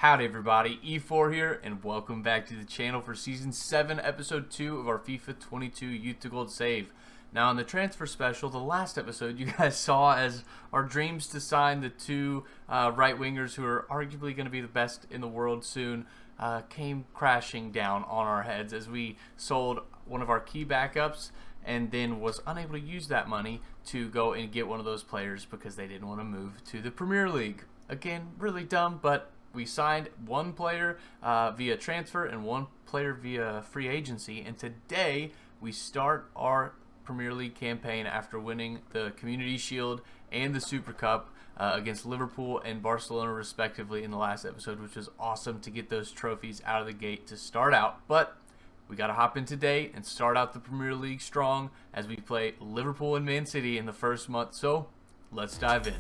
Howdy everybody, Efour here, and welcome back to the channel for Season 7, Episode 2 of our FIFA 22 Youth to Gold save. Now in the transfer special, the last episode, you guys saw as our dreams to sign the two right wingers who are arguably going to be the best in the world soon came crashing down on our heads as we sold one of our key backups and then was unable to use that money to go and get one of those players because they didn't want to move to the Premier League. Again, really dumb, but we signed one player via transfer and one player via free agency, and today we start our Premier League campaign after winning the Community Shield and the Super Cup against Liverpool and Barcelona respectively in the last episode, which was awesome to get those trophies out of the gate to start out. But we got to hop in today and start out the Premier League strong as we play Liverpool and Man City in the first month, so let's dive in.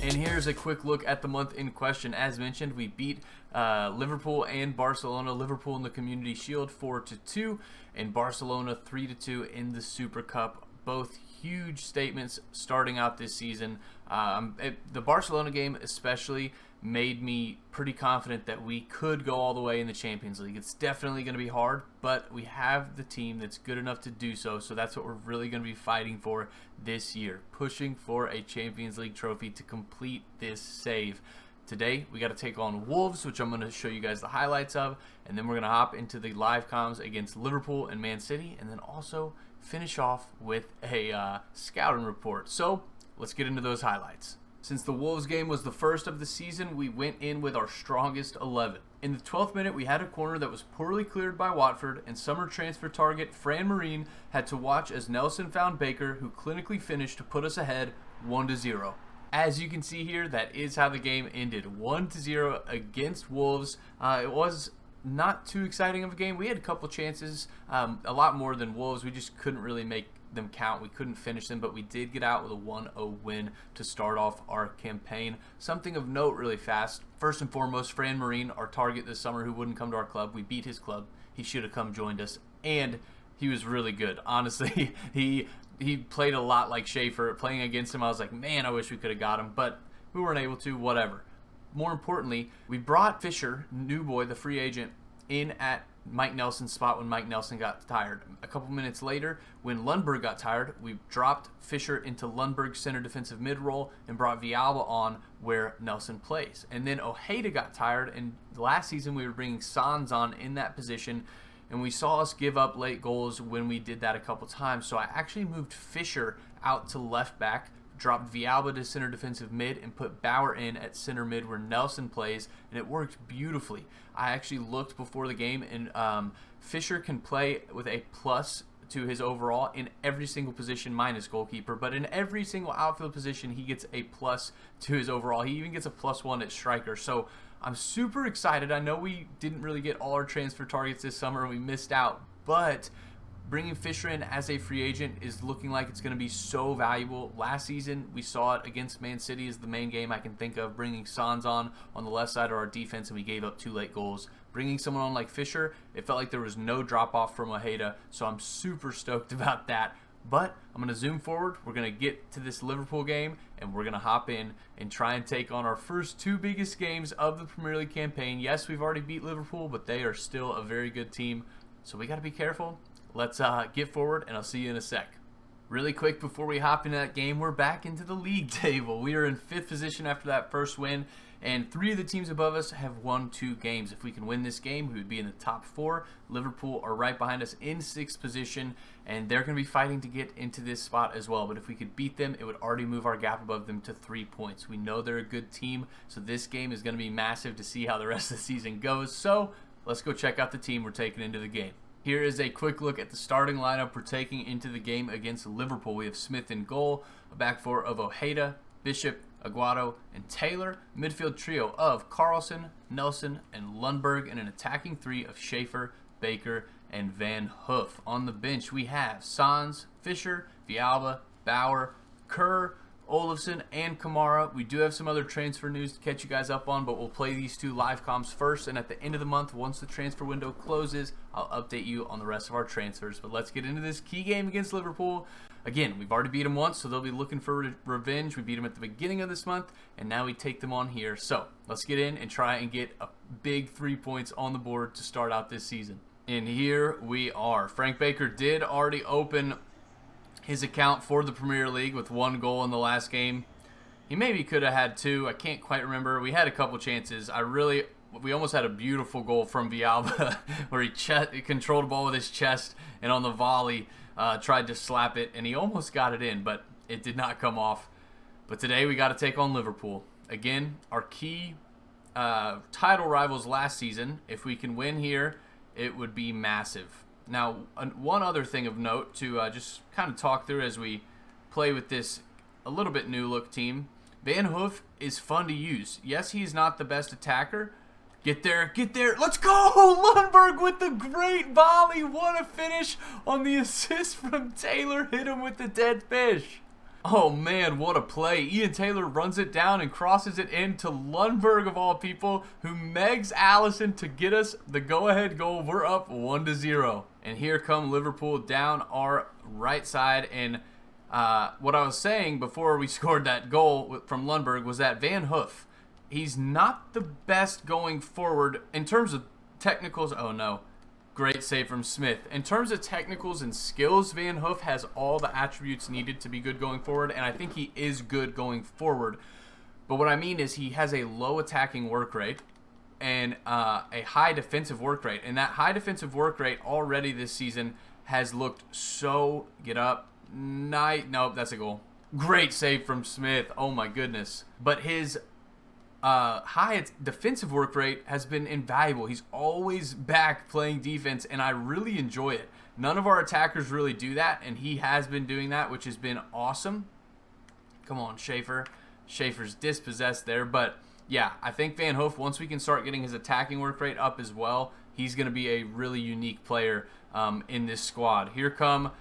And here's a quick look at the month in question. As mentioned, we beat Liverpool and Barcelona. Liverpool in the Community Shield 4-2 and Barcelona 3-2 in the Super Cup. Both huge statements starting out this season. The Barcelona game especially made me pretty confident that we could go all the way in the Champions League. It's definitely going to be hard, but we have the team that's good enough to do so, so that's what we're really going to be fighting for this year, pushing for a Champions League trophy to complete this save. Today, we got to take on Wolves, which I'm going to show you guys the highlights of, and then we're going to hop into the live comms against Liverpool and Man City, and then also finish off with a scouting report. So, let's get into those highlights. Since the Wolves game was the first of the season, we went in with our strongest 11. In the 12th minute, we had a corner that was poorly cleared by Watford, and summer transfer target Fran Marine had to watch as Nelson found Baker, who clinically finished to put us ahead 1-0. As you can see here, that is how the game ended, 1-0 against Wolves. It was not too exciting of a game. We had a couple chances, a lot more than Wolves. We just couldn't really make them count. We couldn't finish them, but we did get out with a 1-0 win to start off our campaign. Something of note really fast. First and foremost, Fran Marine, our target this summer who wouldn't come to our club. We beat his club. He should have come joined us, and he was really good. Honestly, he played a lot like Schaefer. Playing against him, I was like, man, I wish we could have got him, but we weren't able to, whatever. More importantly, we brought Fisher, new boy, the free agent, in at Mike Nelson's spot when Mike Nelson got tired. A couple minutes later, when Lundberg got tired, we dropped Fisher into Lundberg's center defensive mid role and brought Villalba on where Nelson plays. And then Ojeda got tired, and last season we were bringing Santos on in that position, and we saw us give up late goals when we did that a couple times. So I actually moved Fisher out to left back, dropped Villalba to center defensive mid, and put Bauer in at center mid where Nelson plays, and it worked beautifully. I actually looked before the game, and Fisher can play with a plus to his overall in every single position minus goalkeeper, but in every single outfield position he gets a plus to his overall. He even gets a +1 at striker. So I'm super excited. I know we didn't really get all our transfer targets this summer and we missed out, but bringing Fisher in as a free agent is looking like it's going to be so valuable. Last season, we saw it against Man City as the main game I can think of, bringing Santos on the left side of our defense, and we gave up 2 late goals. Bringing someone on like Fisher, it felt like there was no drop-off from Ojeda, so I'm super stoked about that. But I'm going to zoom forward. We're going to get to this Liverpool game, and we're going to hop in and try and take on our first 2 biggest games of the Premier League campaign. Yes, we've already beat Liverpool, but they are still a very good team, so we got to be careful. Let's get forward, and I'll see you in a sec. Really quick before we hop into that game, we're back into the league table. We are in 5th position after that first win, and 3 of the teams above us have won 2 games. If we can win this game, we would be in the top 4. Liverpool are right behind us in 6th position, and they're going to be fighting to get into this spot as well. But if we could beat them, it would already move our gap above them to 3 points. We know they're a good team, so this game is going to be massive to see how the rest of the season goes. So let's go check out the team we're taking into the game. Here is a quick look at the starting lineup we're taking into the game against Liverpool. We have Smith in goal, a back 4 of Ojeda, Bishop, Aguado, and Taylor, midfield trio of Carlson, Nelson, and Lundberg, and an attacking 3 of Schaefer, Baker, and Van Hoof. On the bench, we have Santos, Fisher, Villalba, Bauer, Kerr, Olofsson, and Kamara. We do have some other transfer news to catch you guys up on, but we'll play these 2 live comps first, and at the end of the month, once the transfer window closes, I'll update you on the rest of our transfers. But let's get into this key game against Liverpool. Again, we've already beat them once, so they'll be looking for revenge. We beat them at the beginning of this month, and now we take them on here. So let's get in and try and get a big 3 points on the board to start out this season. And here we are. Frank Baker did already open his account for the Premier League with 1 goal in the last game. He maybe could have had 2. I can't quite remember. We had a couple chances. We almost had a beautiful goal from Villalba where he controlled the ball with his chest, and on the volley tried to slap it, and he almost got it in, but it did not come off. But today we got to take on Liverpool. Again, our key title rivals last season. If we can win here, it would be massive. Now, one other thing of note to just kind of talk through as we play with this a little bit new look team. Van Hoof is fun to use. Yes, he's not the best attacker. Get there, let's go! Lundberg with the great volley. What a finish on the assist from Taylor. Hit him with the dead fish. Oh man, what a play. Ian Taylor runs it down and crosses it into Lundberg of all people, who megs Alisson to get us the go-ahead goal. We're up 1-0. And here come Liverpool down our right side. And what I was saying before we scored that goal from Lundberg was that Van Hoof, he's not the best going forward in terms of technicals. Oh no. Great save from Smith. In terms of technicals and skills, Van Hoof has all the attributes needed to be good going forward, and I think he is good going forward. But what I mean is he has a low attacking work rate and a high defensive work rate. And that high defensive work rate already this season has looked so... Get up. Nope, that's a goal. Great save from Smith. Oh my goodness. But his... high defensive work rate has been invaluable. He's always back playing defense, and I really enjoy it. None of our attackers really do that, and he has been doing that, which has been awesome. Come on, Schaefer. Schaefer's dispossessed there, but yeah, I think Van Hoof, once we can start getting his attacking work rate up as well, he's going to be a really unique player in this squad. Here come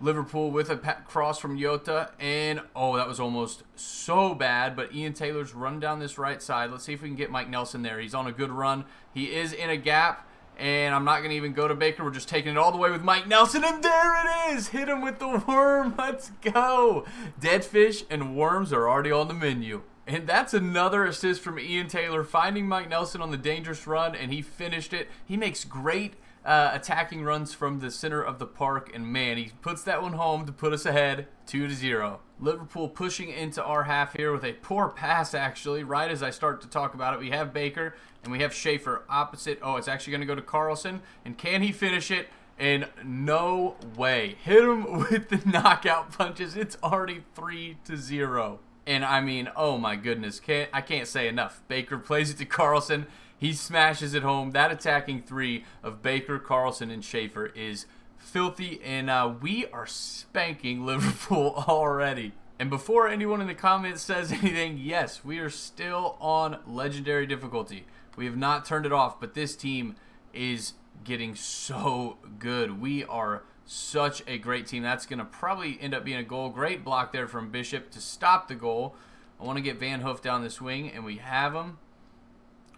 Liverpool with a cross from Jota, and oh, that was almost so bad, but Ian Taylor's run down this right side. Let's see if we can get Mike Nelson there. He's on a good run. He is in a gap, and I'm not going to even go to Baker. We're just taking it all the way with Mike Nelson, and there it is! Hit him with the worm. Let's go! Dead fish and worms are already on the menu. And that's another assist from Ian Taylor, finding Mike Nelson on the dangerous run, and he finished it. He makes great attacking runs from the center of the park, and man, he puts that one home to put us ahead 2-0. Liverpool pushing into our half here with a poor pass, actually, right as I start to talk about it. We have Baker and we have Schaefer opposite. Oh, it's actually going to go to Carlson, and can he finish it? And no way. Hit him with the knockout punches. It's already 3-0. And I mean, oh my goodness, I can't say enough. Baker plays it to Carlson. He smashes it home. That attacking 3 of Baker, Carlson, and Schaefer is filthy, and we are spanking Liverpool already. And before anyone in the comments says anything, yes, we are still on legendary difficulty. We have not turned it off, but this team is getting so good. We are such a great team. That's going to probably end up being a goal. Great block there from Bishop to stop the goal. I want to get Van Hoof down this wing, and we have him.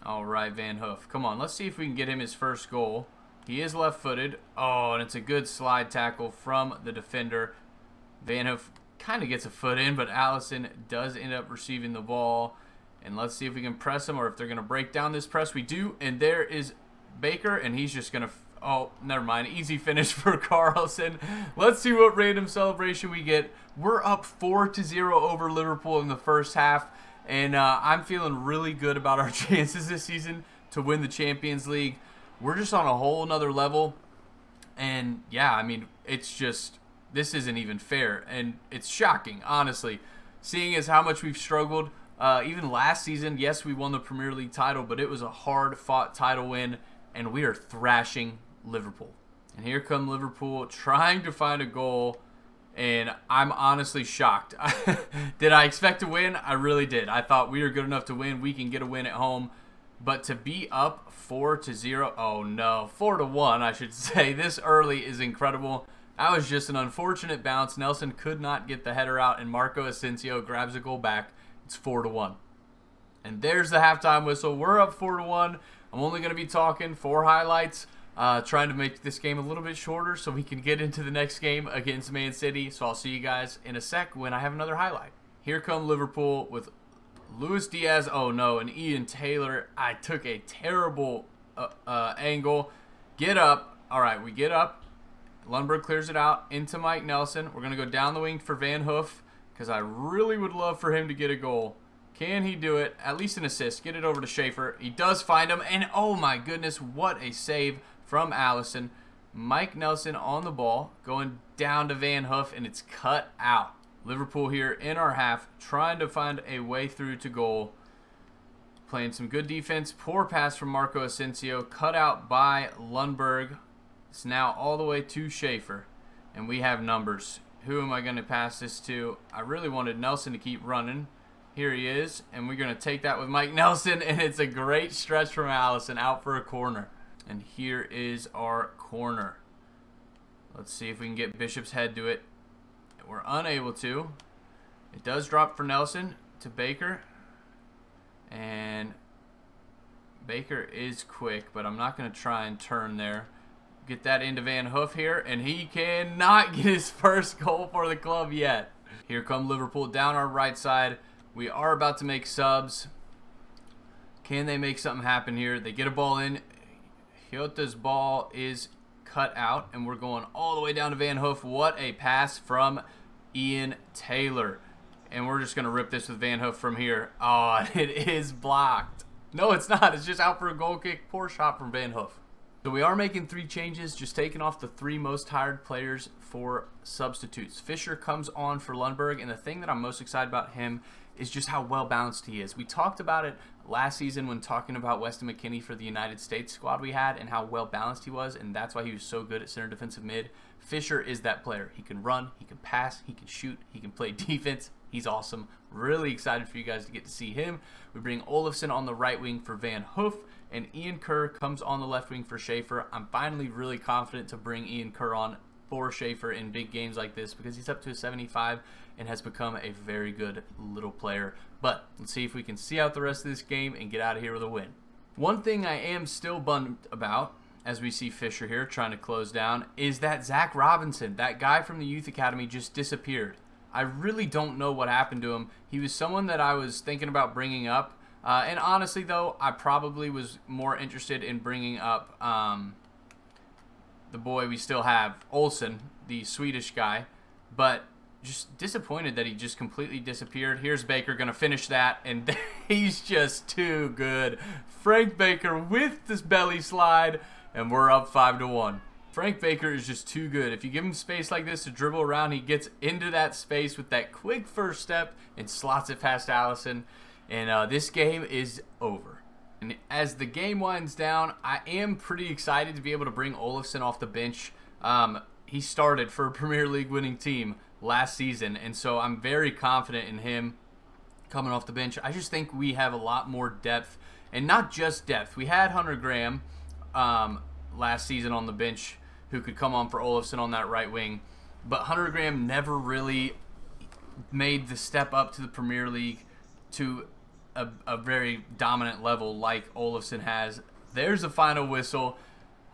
All right, Van Hoof. Come on, let's see if we can get him his first goal. He is left-footed. Oh, and it's a good slide tackle from the defender. Van Hoof kind of gets a foot in, but Alisson does end up receiving the ball. And let's see if we can press him or if they're going to break down this press. We do, and there is Baker, and he's just going to... Oh, never mind. Easy finish for Carlson. Let's see what random celebration we get. We're up 4-0 over Liverpool in the first half. And I'm feeling really good about our chances this season to win the Champions League. We're just on a whole nother level. And, yeah, I mean, it's just, this isn't even fair. And it's shocking, honestly, seeing as how much we've struggled. Even last season, yes, we won the Premier League title, but it was a hard-fought title win. And we are thrashing Liverpool. And here come Liverpool trying to find a goal. And I'm honestly shocked. Did I expect to win? I really did. I thought we were good enough to win. We can get a win at home. But to be up 4-0, oh no, 4-1, I should say, this early is incredible. That was just an unfortunate bounce. Nelson could not get the header out, and Marco Asensio grabs a goal back. It's 4-1. And there's the halftime whistle. We're up 4-1. I'm only going to be talking 4 highlights, trying to make this game a little bit shorter so we can get into the next game against Man City. So I'll see you guys in a sec when I have another highlight. Here come Liverpool with Luis Diaz. Oh no, and Ian Taylor. I took a terrible angle. Get up. All right, we get up. Lundberg clears it out into Mike Nelson. We're going to go down the wing for Van Hoof because I really would love for him to get a goal. Can he do it? At least an assist. Get it over to Schaefer. He does find him, and oh my goodness, what a save from Allison. Mike Nelson on the ball, going down to Van Hoof, and it's cut out. Liverpool here in our half, trying to find a way through to goal. Playing some good defense. Poor pass from Marco Asensio, cut out by Lundberg. It's now all the way to Schaefer, and we have numbers. Who am I going to pass this to? I really wanted Nelson to keep running. Here he is, and we're going to take that with Mike Nelson, and it's a great stretch from Allison out for a corner. And here is our corner. Let's see if we can get Bishop's head to it. We're unable to. It does drop for Nelson to Baker, and Baker is quick, but I'm not going to try and turn there. Get that into Van Hoof here, and he cannot get his first goal for the club yet. Here come Liverpool down our right side. We are about to make subs. Can they make something happen here? They get a ball in. Hyota's ball is cut out, and we're going all the way down to Van Hoof. What a pass from Ian Taylor. And we're just going to rip this with Van Hoof from here. Oh, it is blocked. No, it's not. It's just out for a goal kick. Poor shot from Van Hoof. So we are making 3 changes, just taking off the 3 most tired players for substitutes. Fisher comes on for Lundberg, and the thing that I'm most excited about him is just how well balanced he is. We talked about it last season when talking about Weston McKennie for the United States squad we had and how well balanced he was, and that's why he was so good at center defensive mid. Fisher is that player. He can run, he can pass, he can shoot, he can play defense. He's awesome. Really excited for you guys to get to see him. We bring Olafsson on the right wing for Van Hoof, and Ian Kerr comes on the left wing for Schaefer. I'm finally really confident to bring Ian Kerr on for Schaefer in big games like this because he's up to a 75 and has become a very good little player. But let's see if we can see out the rest of this game and get out of here with a win. One thing I am still bummed about, as we see Fisher here trying to close down, is that Zach Robinson, that guy from the Youth Academy, just disappeared. I really don't know what happened to him. He was someone that I was thinking about bringing up. And honestly, though, I probably was more interested in bringing up the boy we still have, Olsen, the Swedish guy. But just disappointed that he just completely disappeared. Here's Baker going to finish that, and he's just too good. Frank Baker with this belly slide, and we're up 5-1. Frank Baker is just too good. If you give him space like this to dribble around, he gets into that space with that quick first step and slots it past Allison. And this game is over. And as the game winds down, I am pretty excited to be able to bring Olafsson off the bench. He started for a Premier League winning team last season, and so I'm very confident in him coming off the bench. I just think we have a lot more depth, and not just depth. We had Hunter Graham last season on the bench who could come on for Olafsson on that right wing, but Hunter Graham never really made the step up to the Premier League to a very dominant level like Olafsson has. There's the final whistle.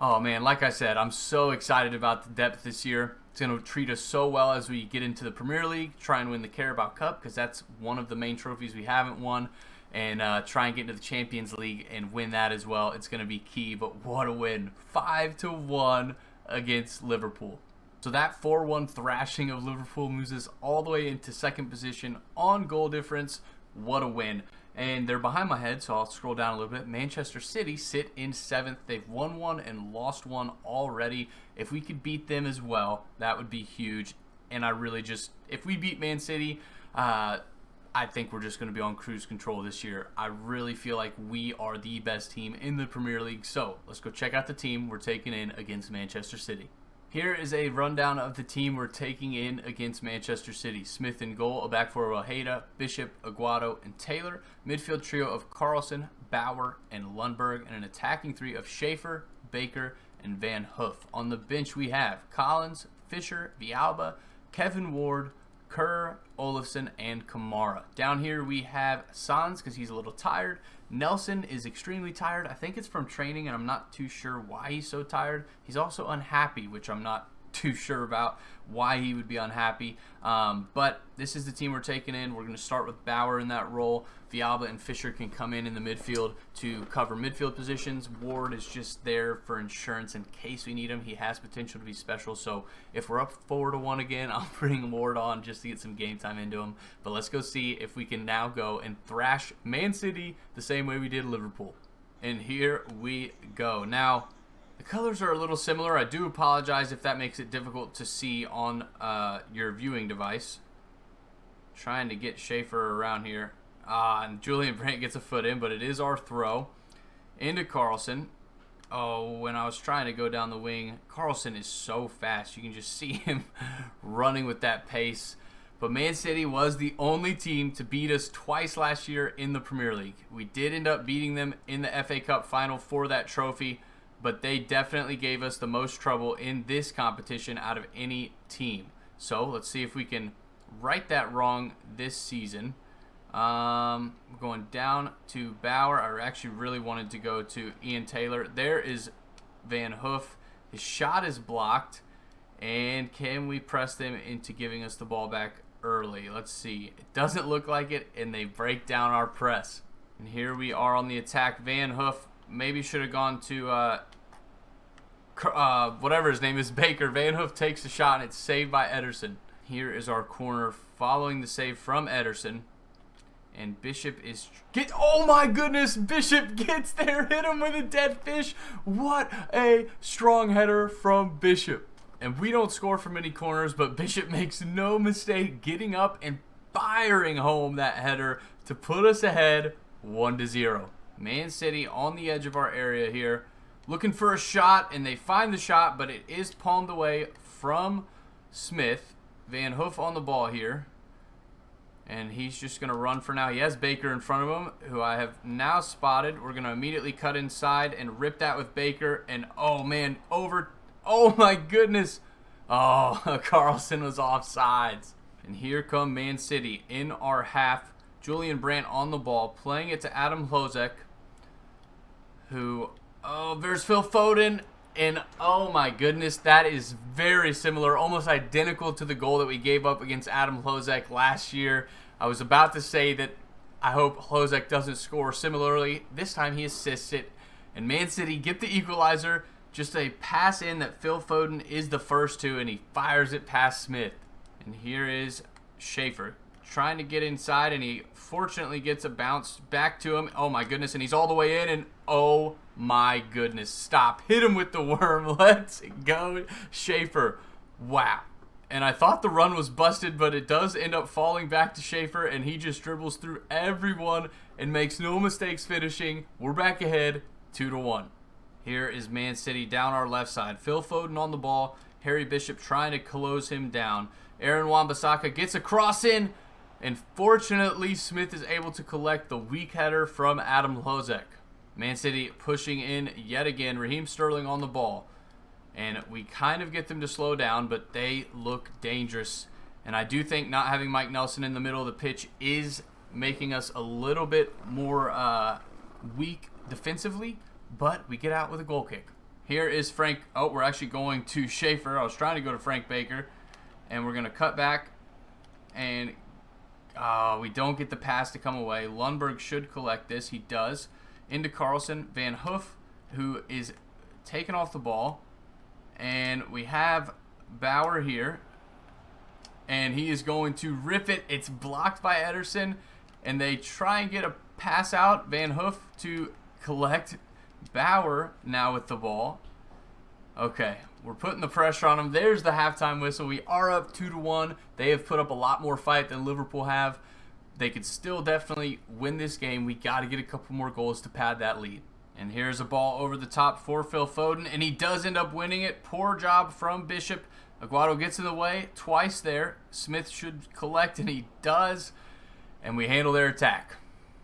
Oh man, like I said, I'm so excited about the depth this year. It's going to treat us so well as we get into the Premier League, try and win the Carabao Cup because that's one of the main trophies we haven't won, and try and get into the Champions League and win that as well. It's going to be key, but what a win. 5-1 against Liverpool. So that 4-1 thrashing of Liverpool moves us all the way into second position on goal difference. What a win. And they're behind my head, so I'll scroll down a little bit. Manchester City sit in 7th. They've won 1 and lost 1 already. If we could beat them as well, that would be huge. And I really just, if we beat Man City, I think we're just going to be on cruise control this year. I really feel like we are the best team in the Premier League. So let's go check out the team we're taking in against Manchester City. Here is a rundown of the team we're taking in against Manchester City. Smith in goal, a back four of Ojeda, Bishop, Aguado, and Taylor. Midfield trio of Carlson, Bauer, and Lundberg. And an attacking three of Schaefer, Baker, and Van Hoof. On the bench we have Collins, Fisher, Villalba, Kevin Ward, Kerr, Olafson, and Kamara. Down here we have Santos because he's a little tired. Nelson is extremely tired. I think it's from training, and I'm not too sure why he's so tired. He's also unhappy, which I'm not too sure about why he would be unhappy. But this is the team we're taking in. We're going to start with Bauer in that role. Villalba and Fisher can come in the midfield to cover midfield positions. Ward is just there for insurance in case we need him. He has potential to be special, so if we're up 4-1 again, I'll bring Ward on just to get some game time into him. But let's go see if we can now go and thrash Man City the same way we did Liverpool. And here we go. Now, the colors are a little similar. I do apologize if that makes it difficult to see on your viewing device. Trying to get Schaefer around here. And Julian Brandt gets a foot in, but it is our throw. Into Carlson. Oh, when I was trying to go down the wing, Carlson is so fast. You can just see him running with that pace. But Man City was the only team to beat us twice last year in the Premier League. We did end up beating them in the FA Cup final for that trophy, but they definitely gave us the most trouble in this competition out of any team. So let's see if we can right that wrong this season. Going down to Bauer. I actually really wanted to go to Ian Taylor. There is Van Hoof. His shot is blocked. And can we press them into giving us the ball back early? Let's see. It doesn't look like it, and they break down our press. And here we are on the attack. Van Hoof maybe should have gone to whatever his name is, Baker. Van Hoof takes the shot, and it's saved by Ederson. Here is our corner following the save from Ederson. And Bishop is... oh my goodness! Bishop gets there! Hit him with a dead fish! What a strong header from Bishop. And we don't score from any corners, but Bishop makes no mistake getting up and firing home that header to put us ahead 1-0. Man City on the edge of our area here. Looking for a shot, and they find the shot, but it is palmed away from Smith. Van Hoof on the ball here. And he's just going to run for now. He has Baker in front of him, who I have now spotted. We're going to immediately cut inside and rip that with Baker. And, oh, man, over. Oh, my goodness. Oh, Carlson was offsides. And here come Man City in our half. Julian Brandt on the ball, playing it to Adam Hlozek, who, oh, there's Phil Foden. And, oh, my goodness, that is very similar, almost identical to the goal that we gave up against Adam Hlozek last year. I was about to say that I hope Hlozek doesn't score similarly. This time he assists it. And Man City get the equalizer. Just a pass in that Phil Foden is the first to, and he fires it past Smith. And here is Schaefer trying to get inside, and he fortunately gets a bounce back to him. Oh, my goodness, and he's all the way in, and oh, my goodness. Stop. Hit him with the worm. Let's go, Schaefer. Wow. And I thought the run was busted, but it does end up falling back to Schaefer, and he just dribbles through everyone and makes no mistakes finishing. We're back ahead 2-1. Here is Man City down our left side. Phil Foden on the ball. Harry Bishop trying to close him down. Aaron Wan-Bissaka gets a cross in, and fortunately Smith is able to collect the weak header from Adam Hlozek. Man City pushing in yet again. Raheem Sterling on the ball. And we kind of get them to slow down, but they look dangerous. And I do think not having Mike Nelson in the middle of the pitch is making us a little bit more weak defensively. But we get out with a goal kick. Here is Frank. Oh, we're actually going to Schaefer. I was trying to go to Frank Baker. And we're going to cut back. And we don't get the pass to come away. Lundberg should collect this. He does. Into Carlson. Van Hoof, who is taken off the ball. And we have Bauer here. And he is going to rip it. It's blocked by Ederson. And they try and get a pass out. Van Hoof to collect. Bauer now with the ball. Okay, we're putting the pressure on them. There's the halftime whistle. We are up 2-1. They have put up a lot more fight than Liverpool have. They could still definitely win this game. We got to get a couple more goals to pad that lead. And here's a ball over the top for Phil Foden, and he does end up winning it. Poor job from Bishop. Aguado gets in the way twice there. Smith should collect, and he does. And we handle their attack.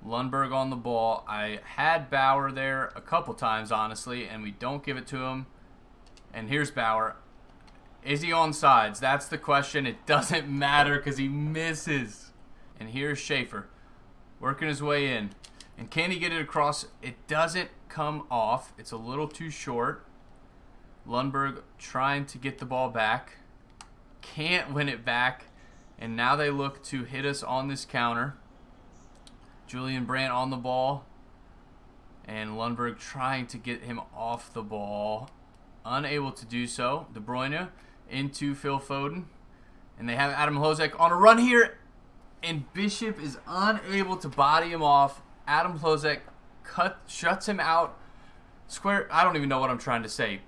Lundberg on the ball. I had Bauer there a couple times, honestly, and we don't give it to him. And here's Bauer. Is he onside? That's the question. It doesn't matter because he misses. And here's Schaefer working his way in. And can he get it across? It doesn't come off. It's a little too short. Lundberg trying to get the ball back. Can't win it back. And now they look to hit us on this counter. Julian Brandt on the ball. And Lundberg trying to get him off the ball. Unable to do so. De Bruyne into Phil Foden. And they have Adam Hlozek on a run here. And Bishop is unable to body him off. Adam Hlozek shuts him out. I don't even know what I'm trying to say.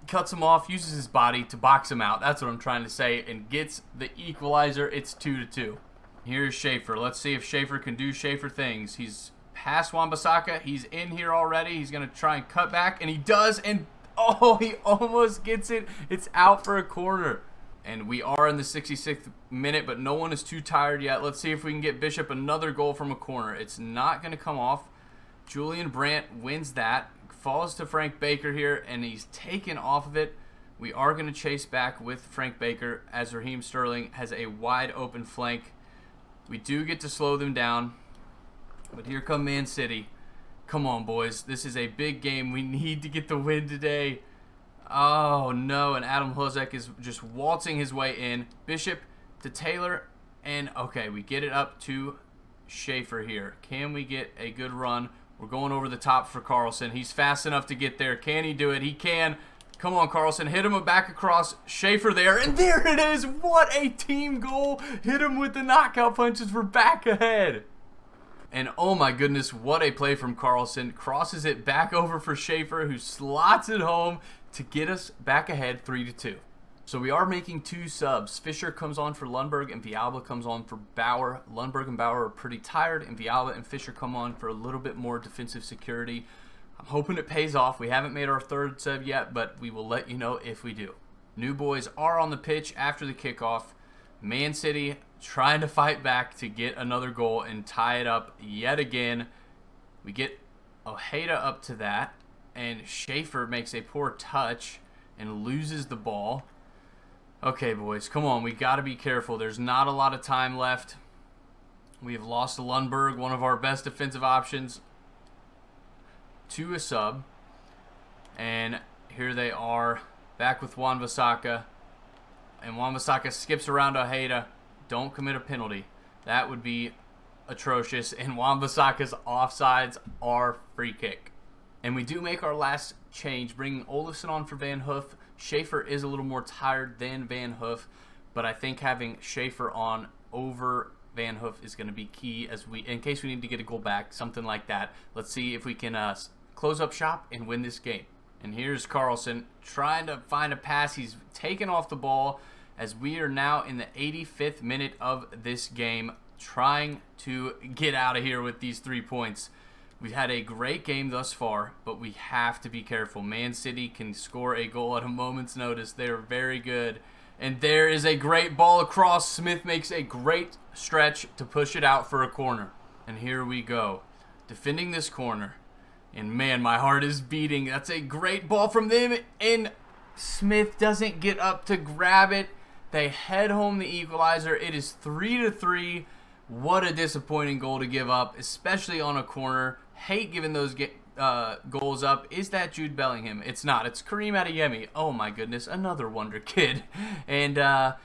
Cuts him off, uses his body to box him out. That's what I'm trying to say. And gets the equalizer. It's 2-2. Here's Schaefer. Let's see if Schaefer can do Schaefer things. He's past Wan-Bissaka. He's in here already. He's going to try and cut back. And he does. And oh, he almost gets it. It's out for a corner. And we are in the 66th minute, but no one is too tired yet. Let's see if we can get Bishop another goal from a corner. It's not going to come off. Julian Brandt wins that. Falls to Frank Baker here, and he's taken off of it. We are going to chase back with Frank Baker as Raheem Sterling has a wide open flank. We do get to slow them down. But here come Man City. Come on, boys. This is a big game. We need to get the win today. Oh, no. And Adam Hlozek is just waltzing his way in. Bishop to Taylor. And, okay, we get it up to Schaefer here. Can we get a good run? We're going over the top for Carlson. He's fast enough to get there. Can he do it? He can. Come on, Carlson. Hit him back across. Schaefer there. And there it is. What a team goal. Hit him with the knockout punches. We're back ahead. And oh my goodness, what a play from Carlson. Crosses it back over for Schaefer, who slots it home to get us back ahead 3-2. So we are making two subs. Fischer comes on for Lundberg and Villalba comes on for Bauer. Lundberg and Bauer are pretty tired, and Villalba and Fischer come on for a little bit more defensive security. I'm hoping it pays off. We haven't made our third sub yet, but we will let you know if we do. New boys are on the pitch after the kickoff. Man City trying to fight back to get another goal and tie it up yet again. We get Ojeda up to that, and Schaefer makes a poor touch and loses the ball. Okay, boys, come on. We got to be careful. There's not a lot of time left. We have lost to Lundberg, one of our best defensive options, to a sub. And here they are back with Wan-Bissaka. And Wan-Bissaka skips around Ojeda. Don't commit a penalty. That would be atrocious. And Wan-Bissaka's offsides are free kick. And we do make our last change, bringing Olafsson on for Van Hoof. Schaefer is a little more tired than Van Hoof, but I think having Schaefer on over Van Hoof is going to be key in case we need to get a goal back, something like that. Let's see if we can close up shop and win this game. And here's Carlson trying to find a pass. He's taken off the ball as we are now in the 85th minute of this game, trying to get out of here with these 3 points. We've had a great game thus far, but we have to be careful. Man City can score a goal at a moment's notice. They're very good. And there is a great ball across. Smith makes a great stretch to push it out for a corner. And here we go. Defending this corner. And man, my heart is beating. That's a great ball from them. And Smith doesn't get up to grab it. They head home the equalizer. It is 3-3. What a disappointing goal to give up, especially on a corner. Hate giving those goals up. Is that Jude Bellingham? It's not. It's Kareem Adeyemi. Oh my goodness, another wonder kid. And yeah,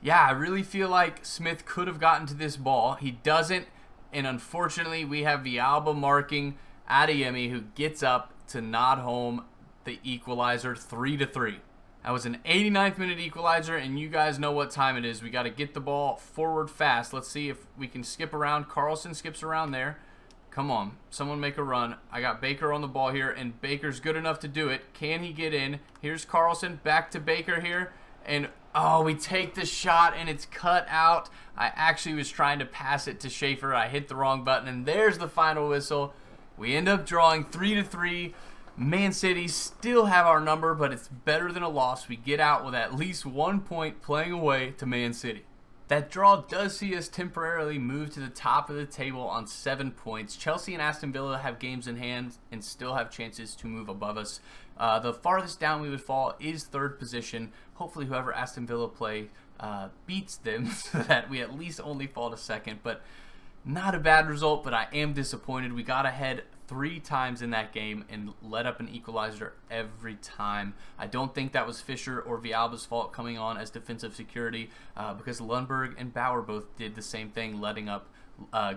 I really feel like Smith could have gotten to this ball. He doesn't, and unfortunately we have Villalba marking Adeyemi, who gets up to nod home the equalizer 3-3. That was an 89th minute equalizer, and you guys know what time it is. We got to get the ball forward fast. Let's see if we can skip around. Carlson skips around there. Come on, someone make a run. I got Baker on the ball here, and Baker's good enough to do it. Can he get in? Here's Carlson, back to Baker here. And, oh, we take the shot, and it's cut out. I actually was trying to pass it to Schaefer. I hit the wrong button, and there's the final whistle. We end up drawing 3-3. Man City still have our number, but it's better than a loss. We get out with at least 1 point playing away to Man City. That draw does see us temporarily move to the top of the table on 7 points. Chelsea and Aston Villa have games in hand and still have chances to move above us. The farthest down we would fall is 3rd position. Hopefully whoever Aston Villa play beats them so that we at least only fall to 2nd. But not a bad result, but I am disappointed. We got ahead 3 times in that game and let up an equalizer every time. I don't think that was Fisher or Villalba's fault coming on as defensive security because Lundberg and Bauer both did the same thing, letting up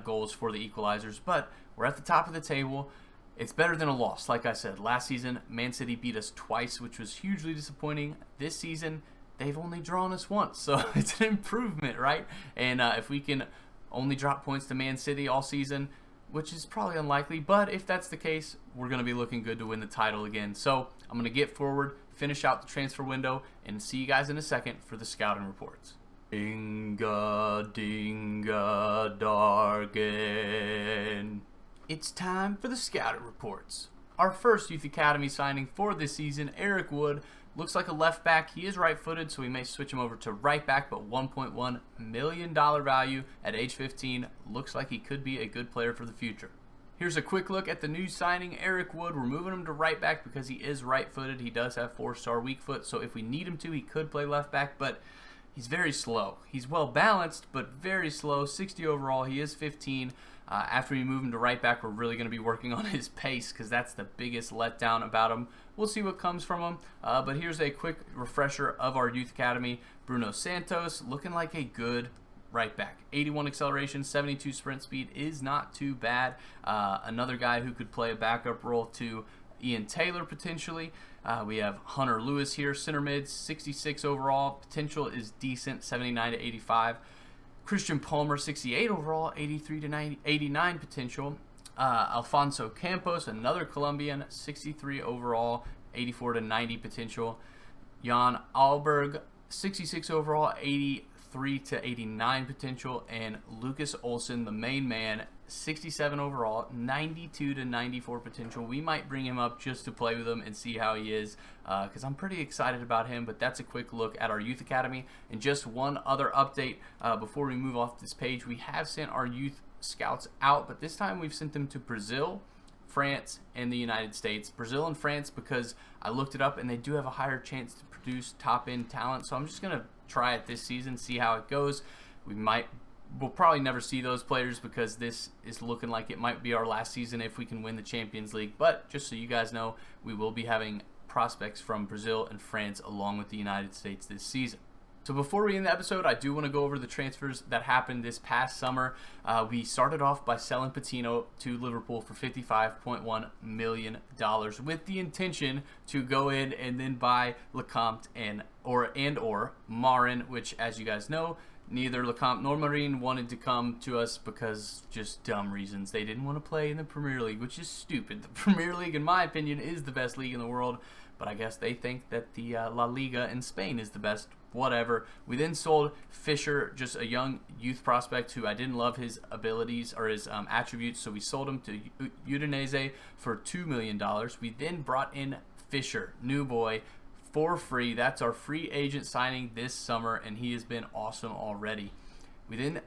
goals for the equalizers. But we're at the top of the table. It's better than a loss. Like I said, last season, Man City beat us twice, which was hugely disappointing. This season, they've only drawn us once, so it's an improvement, right? And if we can only drop points to Man City all season, which is probably unlikely, but if that's the case, we're going to be looking good to win the title again. So I'm going to get forward, finish out the transfer window, and see you guys in a second for the scouting reports. Dinga, dinga, dargen. It's time for the scouting reports. Our first Youth Academy signing for this season, Eric Wood, looks like a left back. He is right-footed, so we may switch him over to right back, but $1.1 million value at age 15. Looks like he could be a good player for the future. Here's a quick look at the new signing, Eric Wood. We're moving him to right back because he is right-footed. He does have 4-star weak foot, so if we need him to, he could play left back, but he's very slow. He's well-balanced, but very slow. 60 overall. He is 15. After we move him to right back, we're really going to be working on his pace because that's the biggest letdown about him. We'll see what comes from him. But here's a quick refresher of our Youth Academy. Bruno Santos looking like a good right back. 81 acceleration, 72 sprint speed is not too bad. Another guy who could play a backup role to Ian Taylor potentially. We have Hunter Lewis here, center mid, 66 overall. Potential is decent, 79 to 85. Christian Palmer, 68 overall, 83 to 89 potential. Alfonso Campos, another Colombian, 63 overall, 84 to 90 potential. Jan Alberg, 66 overall, 83 to 89 potential. And Lucas Olsen, the main man, 67 overall, 92 to 94 potential. We might bring him up just to play with him and see how he is because I'm pretty excited about him. But that's a quick look at our Youth Academy. And just one other update before we move off this page. We have sent our youth scouts out, but this time we've sent them to Brazil, France, and the United States. Brazil and France because I looked it up and they do have a higher chance to produce top-end talent. So I'm just going to try it this season, see how it goes. We'll probably never see those players because this is looking like it might be our last season if we can win the Champions League. But just so you guys know, we will be having prospects from Brazil and France along with the United States this season. So before we end the episode, I do want to go over the transfers that happened this past summer. We started off by selling Patino to Liverpool for $55.1 million with the intention to go in and then buy Lecomte and or Marin, which, as you guys know, neither Lecomte nor Marin wanted to come to us because just dumb reasons. They didn't want to play in the Premier League, which is stupid. The Premier League, in my opinion, is the best league in the world, but I guess they think that the La Liga in Spain is the best. Whatever. We then sold Fisher, just a young youth prospect who I didn't love his abilities or his attributes, so we sold him to Udinese for $2 million. We then brought in Fisher, new boy, for free. That's our free agent signing this summer, and he has been awesome already. We then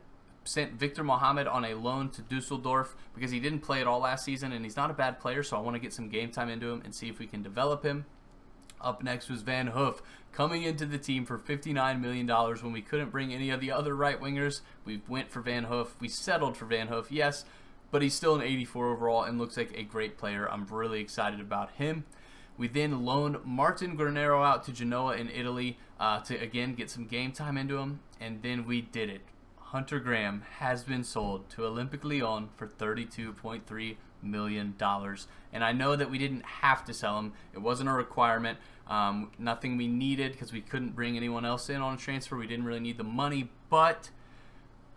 sent Victor Mohamed on a loan to Dusseldorf because he didn't play at all last season, and he's not a bad player, so I want to get some game time into him and see if we can develop him. Up next was Van Hoof, coming into the team for $59 million when we couldn't bring any of the other right wingers. We went for Van Hoof. We settled for Van Hoof, yes, but he's still an 84 overall and looks like a great player. I'm really excited about him. We then loaned Martin Granero out to Genoa in Italy to, again, get some game time into him, and then we did it. Hunter Graham has been sold to Olympique Lyon for $32.3 million. And I know that we didn't have to sell him. It wasn't a requirement. Nothing we needed because we couldn't bring anyone else in on a transfer. We didn't really need the money, but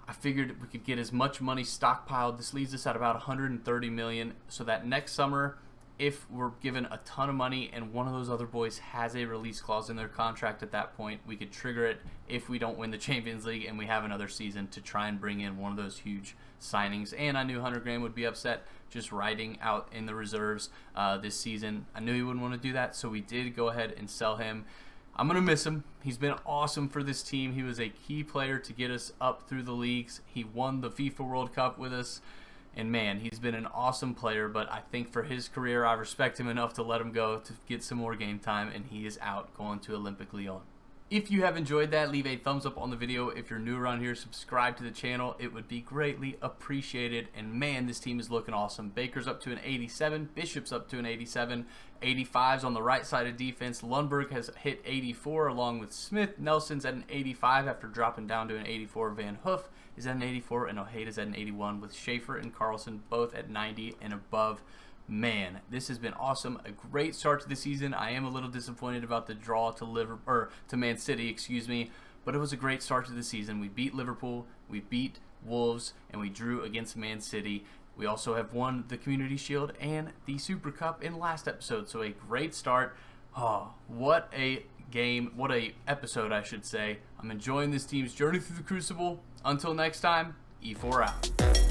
I figured we could get as much money stockpiled. This leaves us at about $130 million, so that next summer, if we're given a ton of money and one of those other boys has a release clause in their contract at that point, we could trigger it if we don't win the Champions League and we have another season to try and bring in one of those huge signings. And I knew Hunter Graham would be upset just riding out in the reserves this season. I knew he wouldn't want to do that, so we did go ahead and sell him. I'm going to miss him. He's been awesome for this team. He was a key player to get us up through the leagues. He won the FIFA World Cup with us. And man, he's been an awesome player, but I think for his career, I respect him enough to let him go to get some more game time, and he is out going to Olympic Lyon. If you have enjoyed that, leave a thumbs up on the video. If you're new around here, subscribe to the channel. It would be greatly appreciated. And man, this team is looking awesome. Baker's up to an 87. Bishop's up to an 87. 85's on the right side of defense. Lundberg has hit 84 along with Smith. Nelson's at an 85 after dropping down to an 84. Van Hoof is at an 84. And Ojeda's at an 81 with Schaefer and Carlson both at 90 and above. Man, this has been awesome. A great start to the season. I am a little disappointed about the draw to Man City, excuse me, but it was a great start to the season. We beat Liverpool, we beat Wolves, and we drew against Man City. We also have won the Community Shield and the Super Cup in last episode, so a great start. Oh, what a game, what a episode, I should say. I'm enjoying this team's journey through the Crucible. Until next time, Efour out.